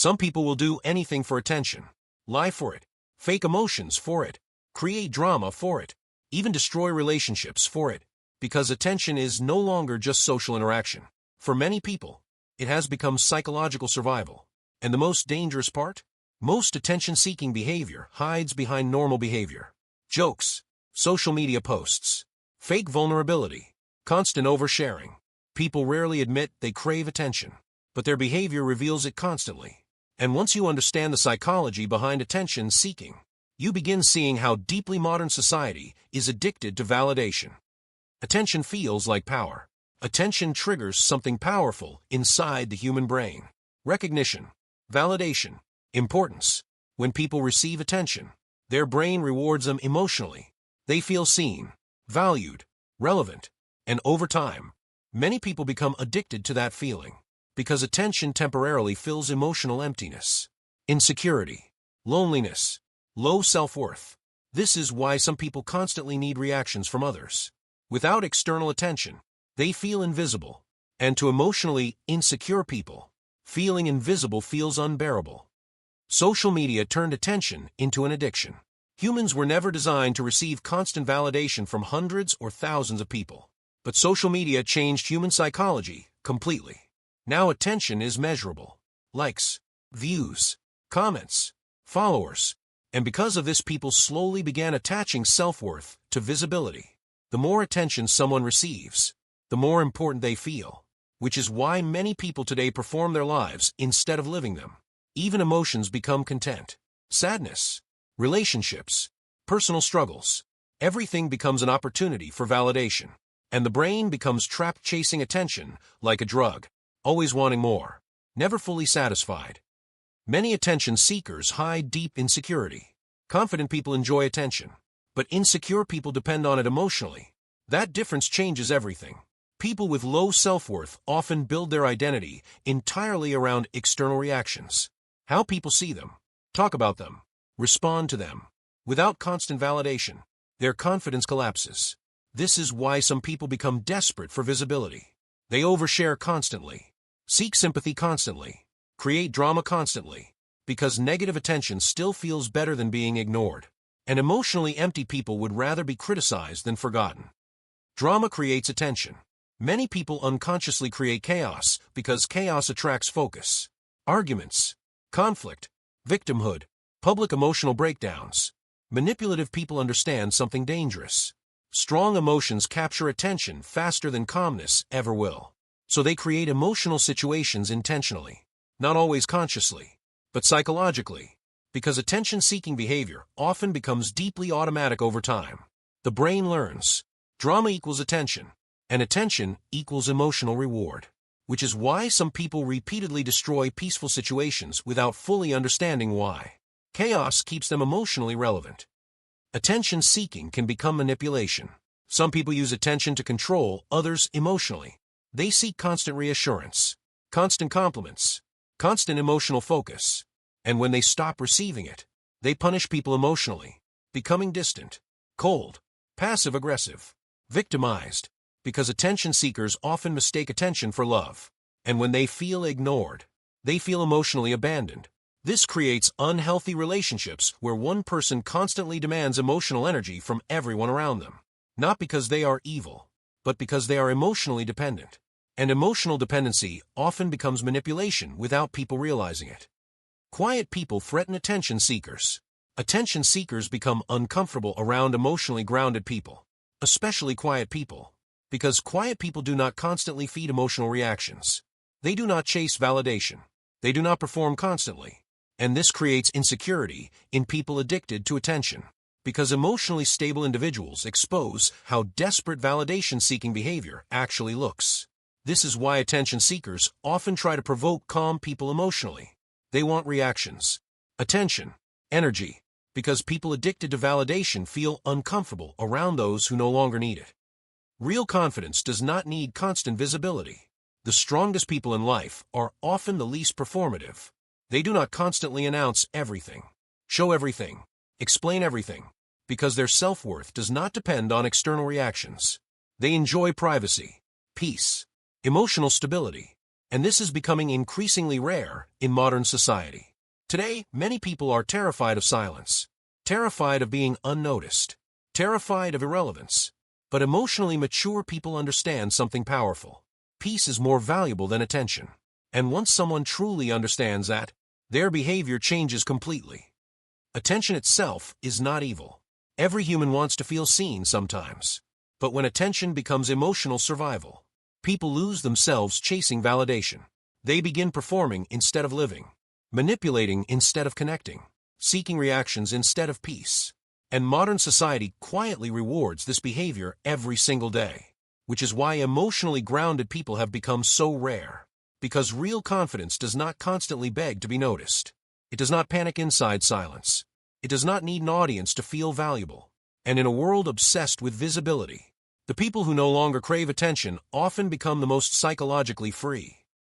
Some people will do anything for attention, lie for it, fake emotions for it, create drama for it, even destroy relationships for it, because attention is no longer just social interaction. For many people, it has become psychological survival. And the most dangerous part? Most attention-seeking behavior hides behind normal behavior. Jokes, social media posts, fake vulnerability, constant oversharing. People rarely admit they crave attention, but their behavior reveals it constantly. And once you understand the psychology behind attention-seeking, you begin seeing how deeply modern society is addicted to validation. Attention feels like power. Attention triggers something powerful inside the human brain. Recognition, validation, importance. When people receive attention, their brain rewards them emotionally. They feel seen, valued, relevant, and over time, many people become addicted to that feeling because attention temporarily fills emotional emptiness, insecurity, loneliness, low self-worth. This is why some people constantly need reactions from others. Without external attention, they feel invisible. And to emotionally insecure people, feeling invisible feels unbearable. Social media turned attention into an addiction. Humans were never designed to receive constant validation from hundreds or thousands of people. But social media changed human psychology completely. Now attention is measurable. Likes, views, comments, followers. And because of this, people slowly began attaching self-worth to visibility. The more attention someone receives, the more important they feel, which is why many people today perform their lives instead of living them. Even emotions become content. Sadness, relationships, personal struggles. Everything becomes an opportunity for validation. And the brain becomes trapped chasing attention like a drug, always wanting more, never fully satisfied. Many attention seekers hide deep insecurity. Confident people enjoy attention, but insecure people depend on it emotionally. That difference changes everything. People with low self-worth often build their identity entirely around external reactions. How people see them, talk about them, respond to them. Without constant validation, their confidence collapses. This is why some people become desperate for visibility. They overshare constantly, seek sympathy constantly, create drama constantly, because negative attention still feels better than being ignored. And emotionally empty people would rather be criticized than forgotten. Drama creates attention. Many people unconsciously create chaos because chaos attracts focus. Arguments, conflict, victimhood, public emotional breakdowns. Manipulative people understand something dangerous. Strong emotions capture attention faster than calmness ever will. So they create emotional situations intentionally, not always consciously, but psychologically, because attention-seeking behavior often becomes deeply automatic over time. The brain learns. Drama equals attention, and attention equals emotional reward, which is why some people repeatedly destroy peaceful situations without fully understanding why. Chaos keeps them emotionally relevant. Attention-seeking can become manipulation. Some people use attention to control others emotionally. They seek constant reassurance, constant compliments, constant emotional focus. And when they stop receiving it, they punish people emotionally, becoming distant, cold, passive-aggressive, victimized, because attention seekers often mistake attention for love. And when they feel ignored, they feel emotionally abandoned. This creates unhealthy relationships where one person constantly demands emotional energy from everyone around them. Not because they are evil, but because they are emotionally dependent. And emotional dependency often becomes manipulation without people realizing it. Quiet people threaten attention seekers. Attention seekers become uncomfortable around emotionally grounded people, especially quiet people, because quiet people do not constantly feed emotional reactions. They do not chase validation. They do not perform constantly. And this creates insecurity in people addicted to attention, because emotionally stable individuals expose how desperate validation-seeking behavior actually looks. This is why attention seekers often try to provoke calm people emotionally. They want reactions, attention, energy, because people addicted to validation feel uncomfortable around those who no longer need it. Real confidence does not need constant visibility. The strongest people in life are often the least performative. They do not constantly announce everything, show everything, explain everything, because their self-worth does not depend on external reactions. They enjoy privacy, peace, emotional stability, And this is becoming increasingly rare in modern society. Today, many people are terrified of silence, terrified of being unnoticed, terrified of irrelevance. But emotionally mature people understand something powerful. Peace is more valuable than attention. And once someone truly understands that, their behavior changes completely. Attention itself is not evil. Every human wants to feel seen sometimes. But when attention becomes emotional survival, people lose themselves chasing validation. They begin performing instead of living, manipulating instead of connecting, seeking reactions instead of peace. And modern society quietly rewards this behavior every single day, which is why emotionally grounded people have become so rare. Because real confidence does not constantly beg to be noticed. It does not panic inside silence. It does not need an audience to feel valuable. And in a world obsessed with visibility, the people who no longer crave attention often become the most psychologically free.